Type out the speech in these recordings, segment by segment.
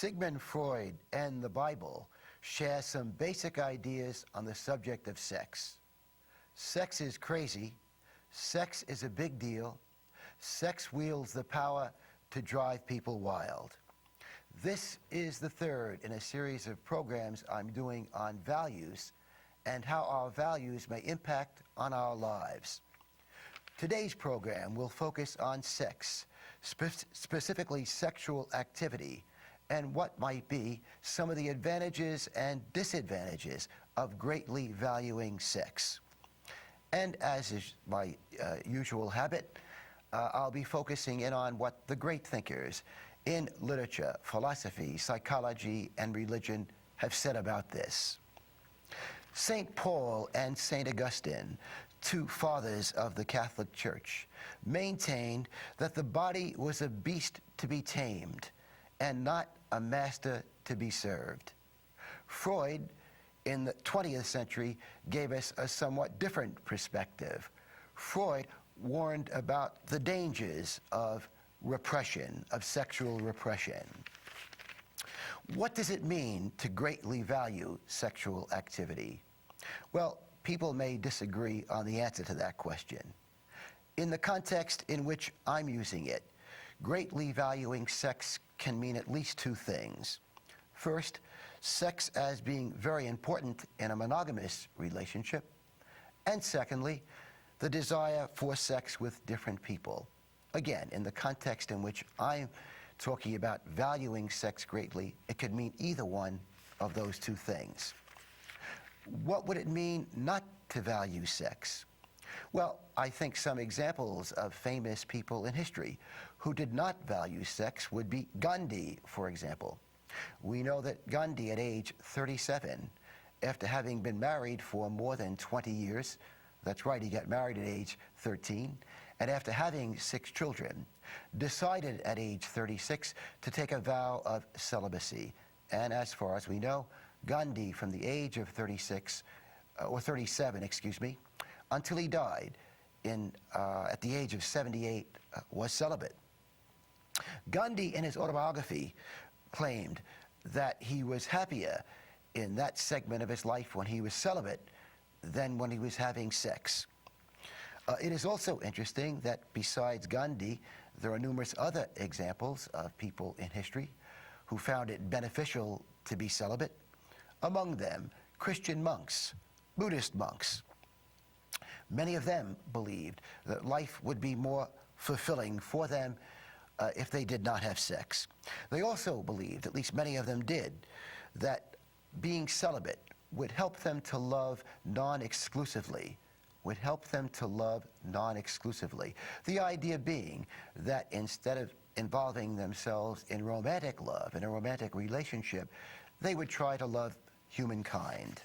Sigmund Freud and the Bible share some basic ideas on the subject of sex. Sex is crazy. Sex is a big deal. Sex wields the power to drive people wild. This is the third in a series of programs I'm doing on values and how our values may impact on our lives. Today's program will focus on sex, specifically sexual activity, and what might be some of the advantages and disadvantages of greatly valuing sex. And as is my usual habit, I'll be focusing in on what the great thinkers in literature, philosophy, psychology, and religion have said about this. St. Paul and St. Augustine, two fathers of the Catholic Church, maintained that the body was a beast to be tamed and not a master to be served. Freud, in the 20th century, gave us a somewhat different perspective. Freud warned about the dangers of repression, of sexual repression. What does it mean to greatly value sexual activity? Well, people may disagree on the answer to that question. In the context in which I'm using it, greatly valuing sex can mean at least two things. First, sex as being very important in a monogamous relationship. And secondly, the desire for sex with different people. Again, in the context in which I'm talking about valuing sex greatly, it could mean either one of those two things. What would it mean not to value sex? Well, I think some examples of famous people in history who did not value sex would be Gandhi, for example. We know that Gandhi, at age 37, after having been married for more than 20 years, that's right, he got married at age 13, and after having 6 children, decided at age 36 to take a vow of celibacy. And as far as we know, Gandhi, from the age of 37, until he died at the age of 78, was celibate. Gandhi, in his autobiography, claimed that he was happier in that segment of his life when he was celibate than when he was having sex. It is also interesting that besides Gandhi, there are numerous other examples of people in history who found it beneficial to be celibate. Among them, Christian monks, Buddhist monks. Many of them believed that life would be more fulfilling for them if they did not have sex. They also believed, at least many of them did, that being celibate would help them to love non-exclusively, The idea being that instead of involving themselves in romantic love, in a romantic relationship, they would try to love humankind.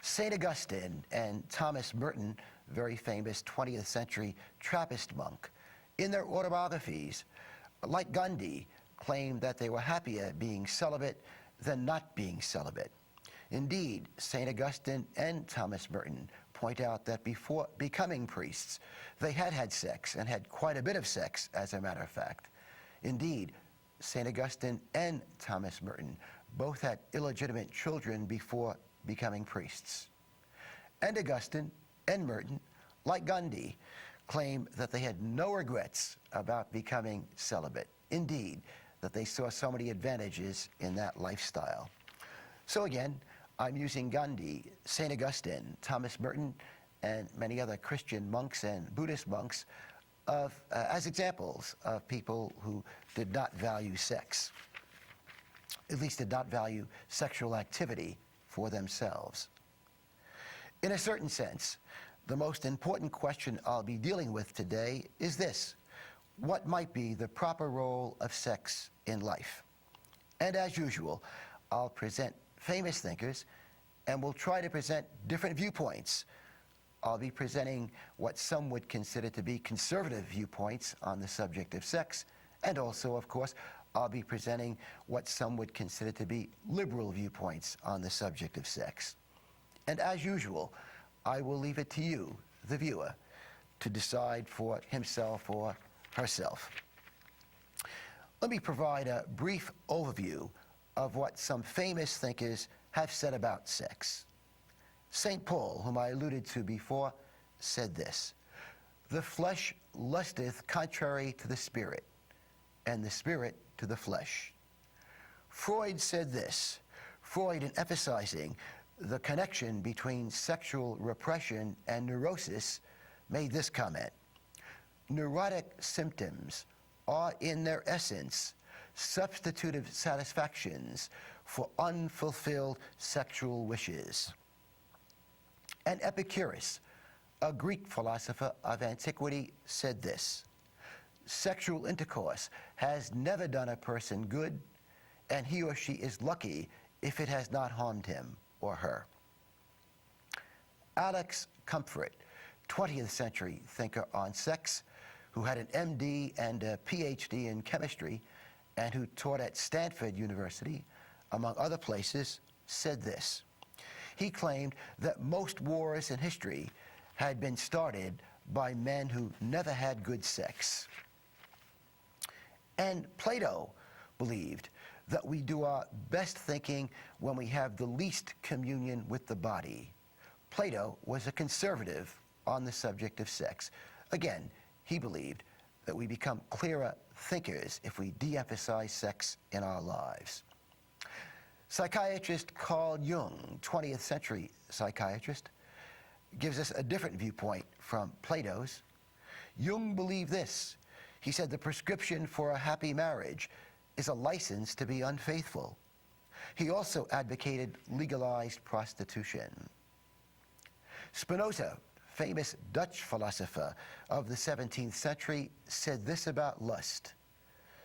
St. Augustine and Thomas Merton, very famous 20th century Trappist monk, in their autobiographies, like Gandhi, claimed that they were happier being celibate than not being celibate. Indeed, St. Augustine and Thomas Merton point out that before becoming priests, they had had sex, and had quite a bit of sex, as a matter of fact. Indeed, St. Augustine and Thomas Merton both had illegitimate children before becoming priests. And Augustine and Merton, like Gandhi, claim that they had no regrets about becoming celibate. Indeed, that they saw so many advantages in that lifestyle. So again, I'm using Gandhi, St. Augustine, Thomas Merton, and many other Christian monks and Buddhist monks as examples of people who did not value sex, at least did not value sexual activity for themselves. In a certain sense, the most important question I'll be dealing with today is this: what might be the proper role of sex in life? And as usual, I'll present famous thinkers, and we'll try to present different viewpoints. I'll be presenting what some would consider to be conservative viewpoints on the subject of sex, and also, of course, I'll be presenting what some would consider to be liberal viewpoints on the subject of sex. And as usual, I will leave it to you, the viewer, to decide for himself or herself. Let me provide a brief overview of what some famous thinkers have said about sex. St. Paul, whom I alluded to before, said this: "The flesh lusteth contrary to the spirit, and the spirit to the flesh." Freud said this. Freud, in emphasizing the connection between sexual repression and neurosis, made this comment: "Neurotic symptoms are in their essence substitutive satisfactions for unfulfilled sexual wishes." And Epicurus, a Greek philosopher of antiquity, said this: "Sexual intercourse has never done a person good, and he or she is lucky if it has not harmed him or her." Alex Comfort, 20th century thinker on sex, who had an MD and a PhD in chemistry and who taught at Stanford University, among other places, said this. He claimed that most wars in history had been started by men who never had good sex. And Plato believed that we do our best thinking when we have the least communion with the body. Plato was a conservative on the subject of sex. Again, he believed that we become clearer thinkers if we de-emphasize sex in our lives. Psychiatrist Carl Jung, 20th century psychiatrist, gives us a different viewpoint from Plato's. Jung believed this. He said the prescription for a happy marriage is a license to be unfaithful. He also advocated legalized prostitution. Spinoza, famous Dutch philosopher of the 17th century, said this about lust.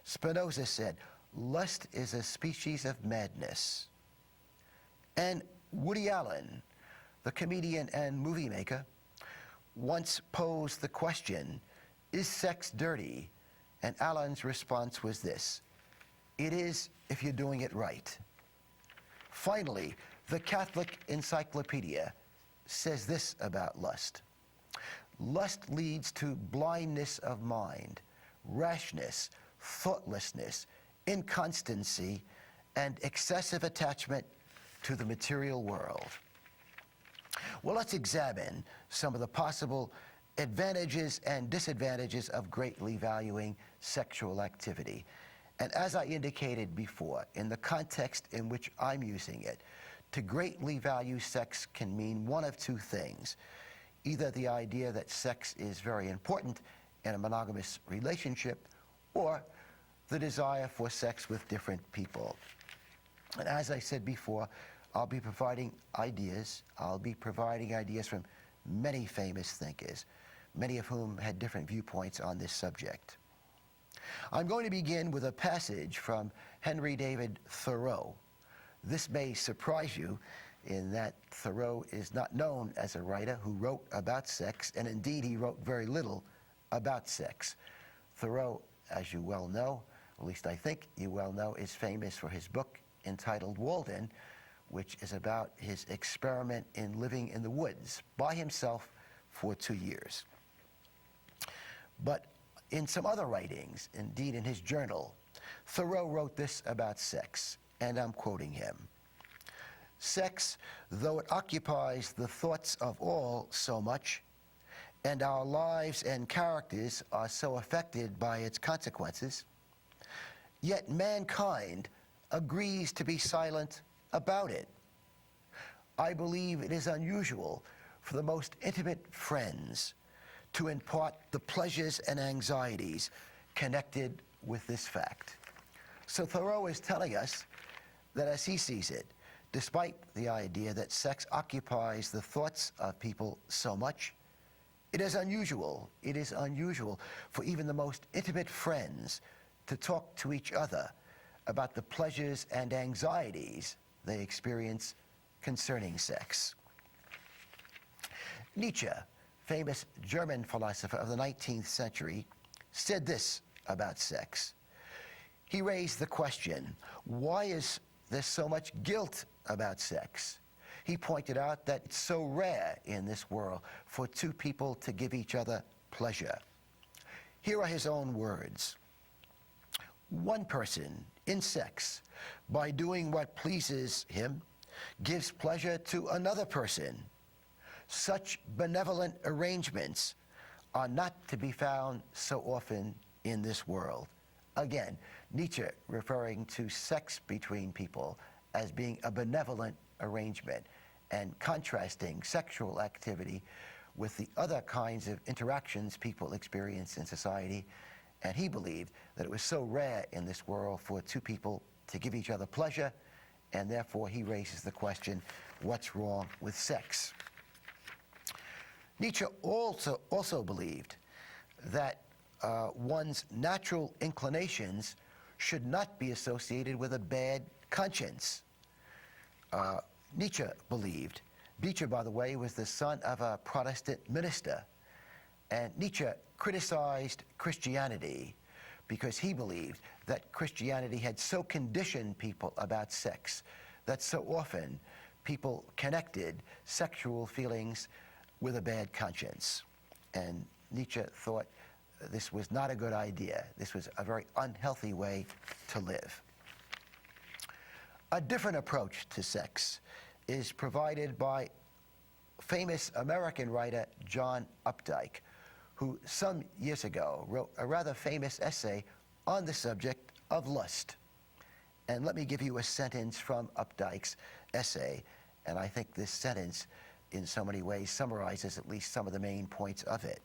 Spinoza said, "Lust is a species of madness." And Woody Allen, the comedian and movie maker, once posed the question, "Is sex dirty?" And Allen's response was this: "It is if you're doing it right." Finally, the Catholic Encyclopedia says this about lust. "Lust leads to blindness of mind, rashness, thoughtlessness, inconstancy, and excessive attachment to the material world." Well, let's examine some of the possible advantages and disadvantages of greatly valuing sexual activity. And as I indicated before, in the context in which I'm using it, to greatly value sex can mean one of two things. Either the idea that sex is very important in a monogamous relationship, or the desire for sex with different people. And as I said before, I'll be providing ideas. I'll be providing ideas from many famous thinkers, many of whom had different viewpoints on this subject. I'm going to begin with a passage from Henry David Thoreau. This may surprise you in that Thoreau is not known as a writer who wrote about sex, and indeed he wrote very little about sex. Thoreau, as you well know, at least I think you well know, is famous for his book entitled Walden, which is about his experiment in living in the woods by himself for 2 years. But in some other writings, indeed in his journal, Thoreau wrote this about sex, and I'm quoting him. "Sex, though it occupies the thoughts of all so much, and our lives and characters are so affected by its consequences, yet mankind agrees to be silent about it. I believe it is unusual for the most intimate friends to impart the pleasures and anxieties connected with this fact." So Thoreau is telling us that as he sees it, despite the idea that sex occupies the thoughts of people so much, it is unusual for even the most intimate friends to talk to each other about the pleasures and anxieties they experience concerning sex. Nietzsche, famous German philosopher of the 19th century, said this about sex. He raised the question, why is there so much guilt about sex? He pointed out that it's so rare in this world for two people to give each other pleasure. Here are his own words. one person in sex, by doing what pleases him, gives pleasure to another person. Such benevolent arrangements are not to be found so often in this world. Again, Nietzsche referring to sex between people as being a benevolent arrangement and contrasting sexual activity with the other kinds of interactions people experience in society. And he believed that it was so rare in this world for two people to give each other pleasure, and therefore he raises the question, what's wrong with sex? Nietzsche also believed that one's natural inclinations should not be associated with a bad conscience. Nietzsche, by the way, was the son of a Protestant minister, and Nietzsche criticized Christianity because he believed that Christianity had so conditioned people about sex that so often people connected sexual feelings with a bad conscience. And Nietzsche thought this was not a good idea. This was a very unhealthy way to live. A different approach to sex is provided by famous American writer John Updike, who some years ago wrote a rather famous essay on the subject of lust. And let me give you a sentence from Updike's essay, and I think this sentence in so many ways summarizes at least some of the main points of it.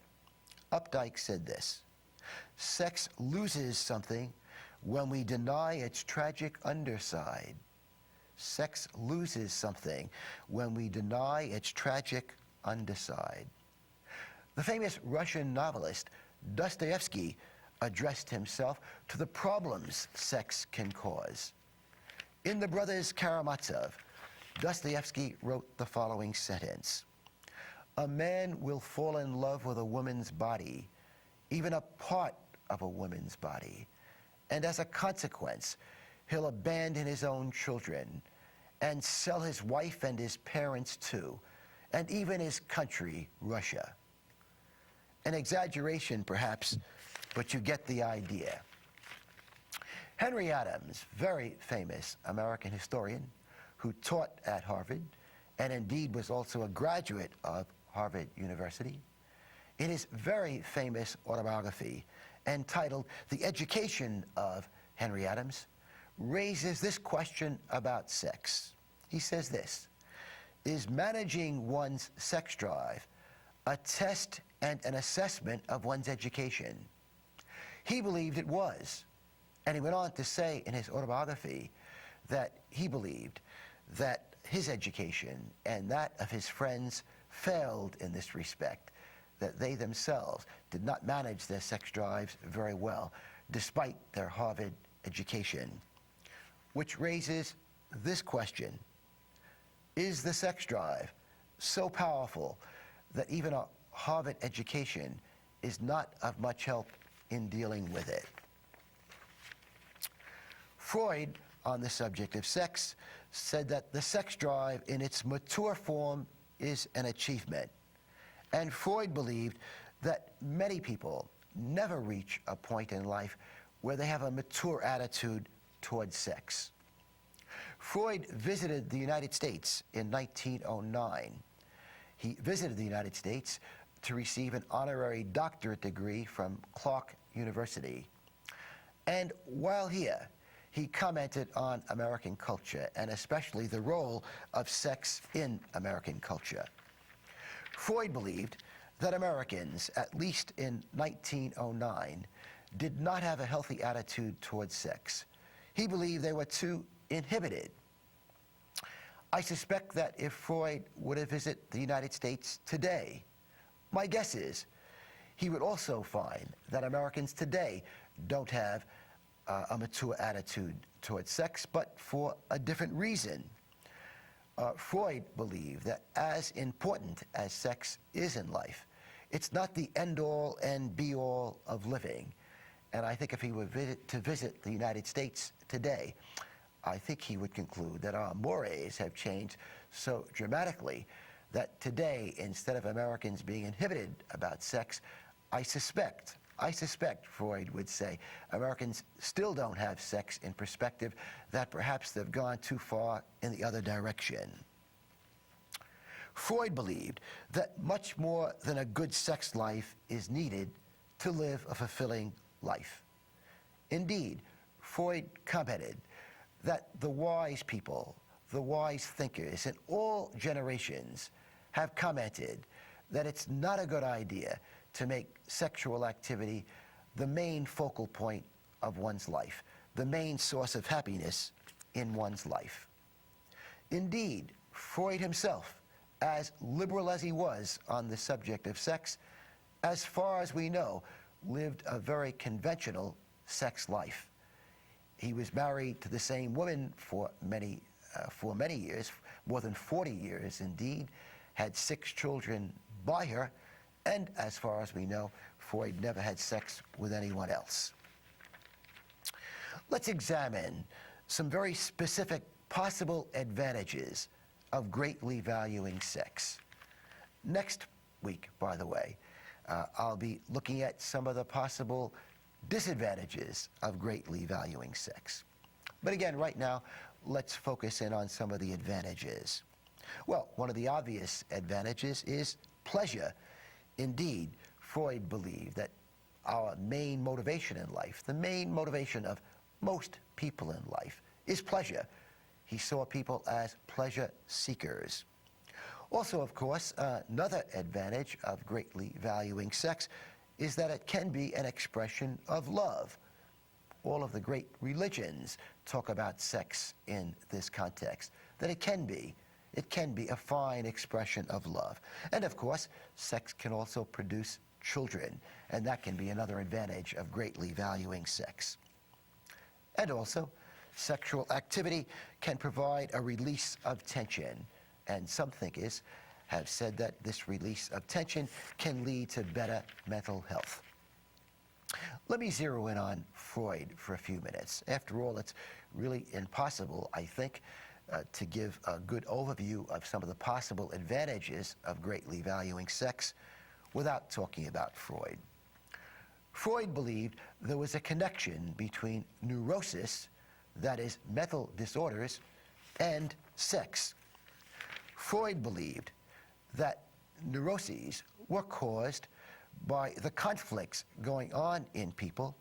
Updike said this: "Sex loses something when we deny its tragic underside. Sex loses something when we deny its tragic underside." The famous Russian novelist Dostoevsky addressed himself to the problems sex can cause. In The Brothers Karamazov, Dostoevsky wrote the following sentence: "A man will fall in love with a woman's body, even a part of a woman's body, and as a consequence, he'll abandon his own children and sell his wife and his parents too, and even his country, Russia." An exaggeration, perhaps, but you get the idea. Henry Adams, very famous American historian who taught at Harvard and indeed was also a graduate of Harvard University, in his very famous autobiography entitled The Education of Henry Adams, raises this question about sex. He says this: "Is managing one's sex drive a test and an assessment of one's education?" He believed it was, and he went on to say in his autobiography that he believed that his education and that of his friends failed in this respect, that they themselves did not manage their sex drives very well, despite their Harvard education. Which raises this question: is the sex drive so powerful that even a Harvard education is not of much help in dealing with it? Freud, on the subject of sex, said that the sex drive in its mature form is an achievement. And Freud believed that many people never reach a point in life where they have a mature attitude towards sex. Freud visited the United States in 1909. He visited the United States to receive an honorary doctorate degree from Clark University. And while here, he commented on American culture, and especially the role of sex in American culture. Freud believed that Americans, at least in 1909, did not have a healthy attitude towards sex. He believed they were too inhibited. I suspect that if Freud were to visit the United States today, my guess is he would also find that Americans today don't have a mature attitude towards sex, but for a different reason. Freud believed that as important as sex is in life, it's not the end-all and be-all of living. And I think if he were to visit the United States today, I think he would conclude that our mores have changed so dramatically that today, instead of Americans being inhibited about sex, I suspect I suspect, Freud would say, Americans still don't have sex in perspective, that perhaps they've gone too far in the other direction. Freud believed that much more than a good sex life is needed to live a fulfilling life. Indeed, Freud commented that the wise people, the wise thinkers in all generations have commented that it's not a good idea to make sexual activity the main focal point of one's life, the main source of happiness in one's life. Indeed, Freud himself, as liberal as he was on the subject of sex, as far as we know, lived a very conventional sex life. He was married to the same woman for many years, more than 40 years indeed, had 6 children by her, and as far as we know, Freud never had sex with anyone else. Let's examine some very specific possible advantages of greatly valuing sex. Next week, by the way, I'll be looking at some of the possible disadvantages of greatly valuing sex. But again, right now, let's focus in on some of the advantages. Well, one of the obvious advantages is pleasure. Indeed, Freud believed that our main motivation in life, the main motivation of most people in life, is pleasure. He saw people as pleasure seekers. Also, of course, another advantage of greatly valuing sex is that it can be an expression of love. All of the great religions talk about sex in this context, that it can be a fine expression of love. And of course, sex can also produce children, and that can be another advantage of greatly valuing sex. And also, sexual activity can provide a release of tension, and some thinkers have said that this release of tension can lead to better mental health. Let me zero in on Freud for a few minutes. After all, it's really impossible, I think, to give a good overview of some of the possible advantages of greatly valuing sex without talking about Freud. Freud believed there was a connection between neurosis, that is, mental disorders, and sex. Freud believed that neuroses were caused by the conflicts going on in people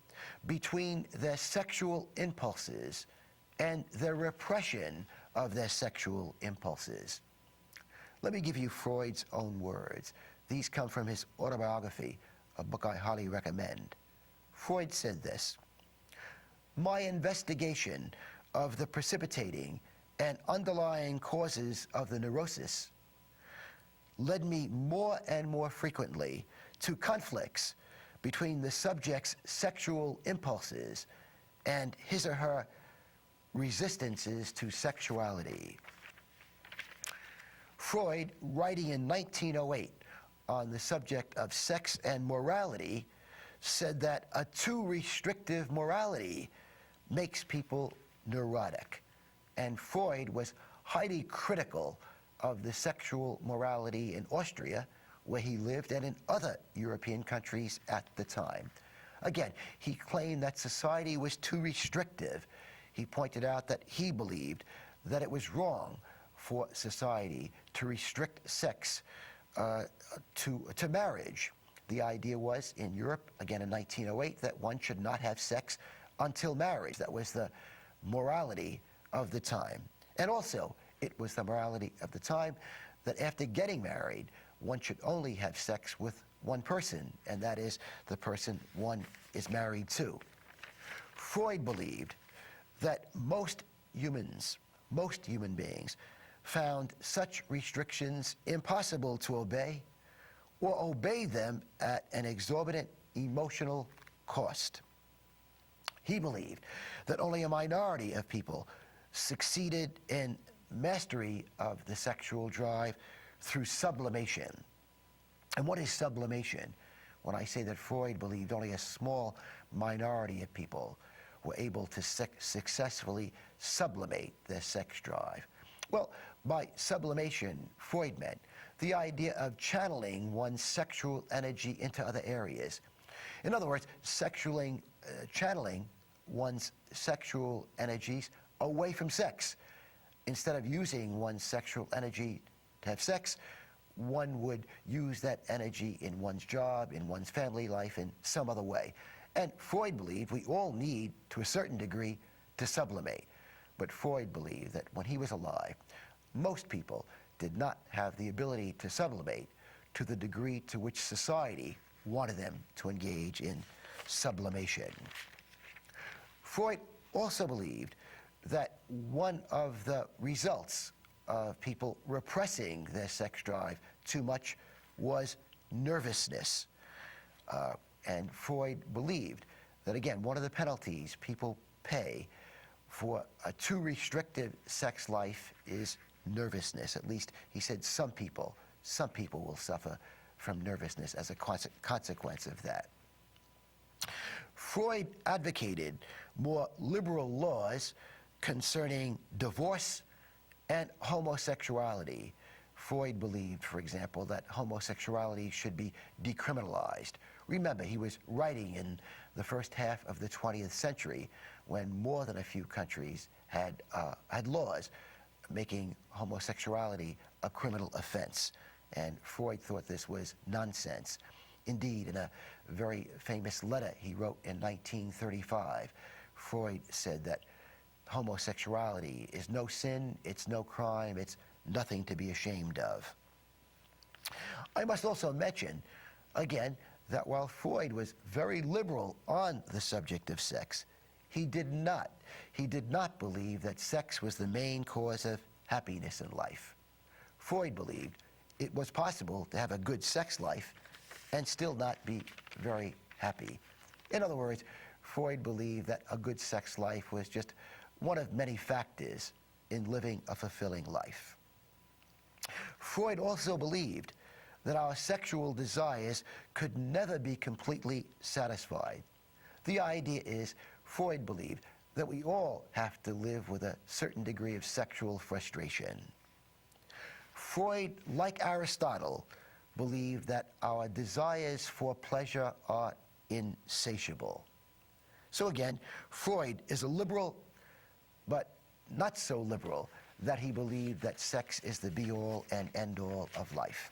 between their sexual impulses and their repression of their sexual impulses. Let me give you Freud's own words. These come from his autobiography, a book I highly recommend. Freud said this: "My investigation of the precipitating and underlying causes of the neurosis led me more and more frequently to conflicts between the subject's sexual impulses and his or her resistances to sexuality." Freud, writing in 1908 on the subject of sex and morality, said that a too restrictive morality makes people neurotic. And Freud was highly critical of the sexual morality in Austria, where he lived, and in other European countries at the time. Again, he claimed that society was too restrictive. He pointed out that he believed that it was wrong for society to restrict sex to marriage. The idea was in Europe, again in 1908, that one should not have sex until marriage. That was the morality of the time. And also, it was the morality of the time that after getting married, one should only have sex with one person, and that is the person one is married to. Freud believed that most human beings, found such restrictions impossible to obey, or obey them at an exorbitant emotional cost. He believed that only a minority of people succeeded in mastery of the sexual drive through sublimation. And what is sublimation? When I say that Freud believed only a small minority of people were able to successfully sublimate their sex drive. Well, by sublimation, Freud meant the idea of channeling one's sexual energy into other areas. In other words, channeling one's sexual energies away from sex. Instead of using one's sexual energy to have sex, one would use that energy in one's job, in one's family life, in some other way. And Freud believed we all need, to a certain degree, to sublimate. But Freud believed that when he was alive, most people did not have the ability to sublimate to the degree to which society wanted them to engage in sublimation. Freud also believed that one of the results of people repressing their sex drive too much was nervousness. And Freud believed that, again, one of the penalties people pay for a too restrictive sex life is nervousness. At least, he said, some people will suffer from nervousness as a consequence of that. Freud advocated more liberal laws concerning divorce and homosexuality. Freud believed, for example, that homosexuality should be decriminalized. Remember, he was writing in the first half of the 20th century when more than a few countries had laws making homosexuality a criminal offense. And Freud thought this was nonsense. Indeed, in a very famous letter he wrote in 1935, Freud said that homosexuality is no sin, it's no crime, it's nothing to be ashamed of. I must also mention, again, that while Freud was very liberal on the subject of sex, he did not believe that sex was the main cause of happiness in life. Freud believed it was possible to have a good sex life and still not be very happy. In other words, Freud believed that a good sex life was just one of many factors in living a fulfilling life. Freud also believed that our sexual desires could never be completely satisfied. The idea is, Freud believed that we all have to live with a certain degree of sexual frustration. Freud, like Aristotle, believed that our desires for pleasure are insatiable. So again, Freud is a liberal, but not so liberal that he believed that sex is the be-all and end-all of life.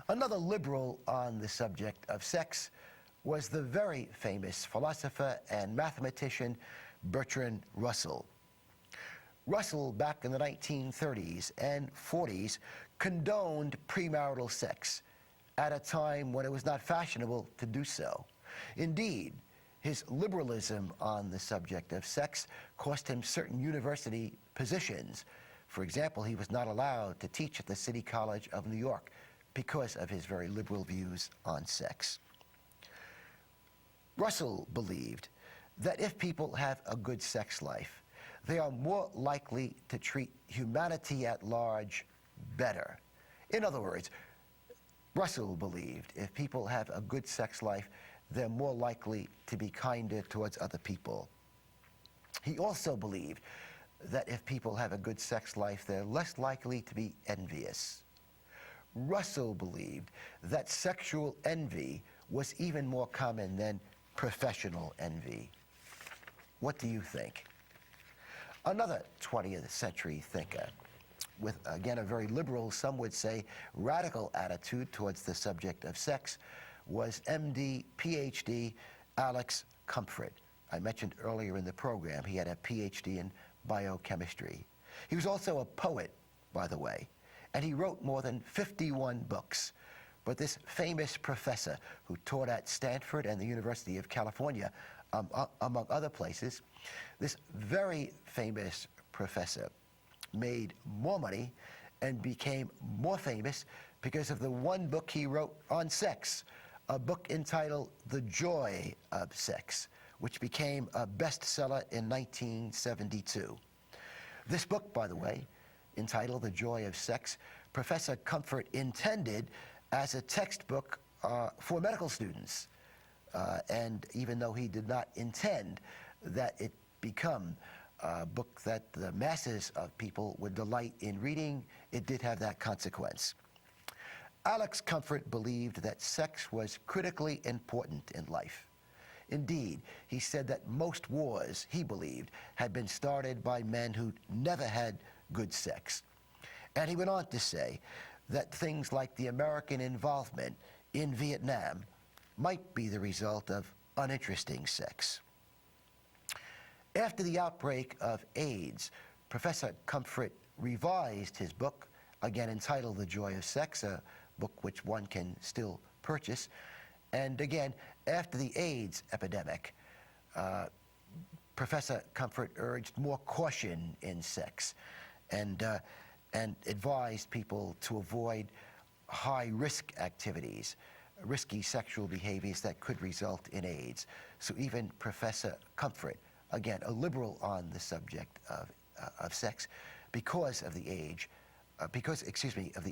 Another liberal on the subject of sex was the very famous philosopher and mathematician Bertrand Russell. Russell, back in the 1930s and 40s, condoned premarital sex at a time when it was not fashionable to do so. Indeed, his liberalism on the subject of sex cost him certain university positions. For example, he was not allowed to teach at the City College of New York because of his very liberal views on sex. Russell believed that if people have a good sex life, they are more likely to treat humanity at large better. In other words, Russell believed if people have a good sex life, they're more likely to be kinder towards other people. He also believed that if people have a good sex life, they're less likely to be envious. Russell believed that sexual envy was even more common than professional envy. What do you think? Another 20th century thinker with, again, a very liberal, some would say radical attitude towards the subject of sex was MD, PhD Alex Comfort. I mentioned earlier in the program he had a PhD in biochemistry. He was also a poet, by the way, and he wrote more than 51 books. But this famous professor who taught at Stanford and the University of California, among other places, this very famous professor made more money and became more famous because of the one book he wrote on sex, a book entitled The Joy of Sex, which became a bestseller in 1972. This book, by the way, entitled The Joy of Sex, Professor Comfort intended as a textbook for medical students. And even though he did not intend that it become a book that the masses of people would delight in reading, it did have that consequence. Alex Comfort believed that sex was critically important in life. Indeed, he said that most wars, he believed, had been started by men who never had good sex. And he went on to say that things like the American involvement in Vietnam might be the result of uninteresting sex. After the outbreak of AIDS, Professor Comfort revised his book, again entitled The Joy of Sex, a book which one can still purchase. And again, after the AIDS epidemic, Professor Comfort urged more caution in sex and advised people to avoid high-risk activities, risky sexual behaviors that could result in AIDS. So even Professor Comfort, again, a liberal on the subject of sex, because of the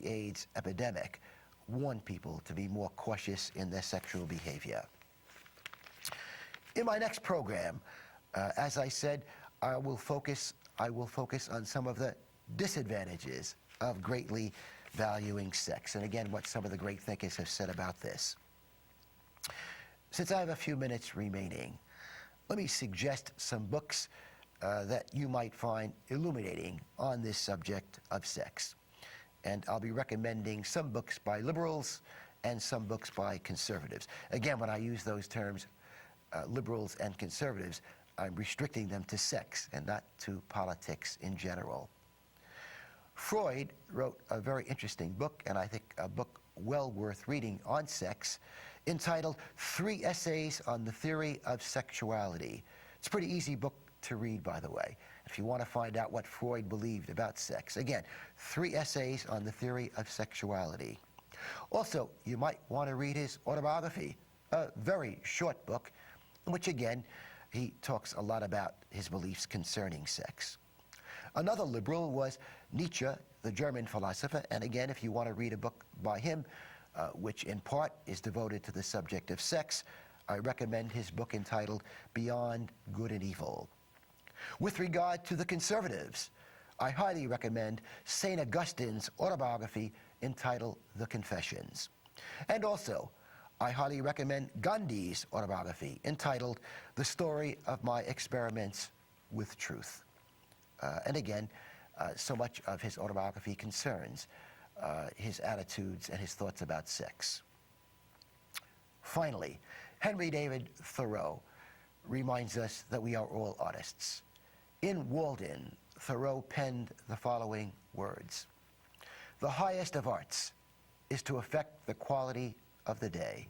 AIDS epidemic, warned people to be more cautious in their sexual behavior. In my next program, as I said, I will focus on some of the disadvantages of greatly valuing sex, and again, what some of the great thinkers have said about this. Since I have a few minutes remaining, let me suggest some books that you might find illuminating on this subject of sex. And I'll be recommending some books by liberals and some books by conservatives. Again, when I use those terms, liberals and conservatives, I'm restricting them to sex and not to politics in general. Freud wrote a very interesting book, and I think a book well worth reading on sex, entitled 3 Essays on the Theory of Sexuality. It's a pretty easy book to read, by the way, if you want to find out what Freud believed about sex. Again, 3 Essays on the Theory of Sexuality. Also, you might want to read his autobiography, a very short book, in which, again, he talks a lot about his beliefs concerning sex. Another liberal was Nietzsche, the German philosopher, and again, if you want to read a book by him, which in part is devoted to the subject of sex, I recommend his book entitled Beyond Good and Evil. With regard to the conservatives, I highly recommend St. Augustine's autobiography entitled The Confessions. And also, I highly recommend Gandhi's autobiography entitled The Story of My Experiments with Truth. And again, so much of his autobiography concerns his attitudes and his thoughts about sex. Finally, Henry David Thoreau reminds us that we are all artists. In Walden, Thoreau penned the following words: "The highest of arts is to affect the quality of the day.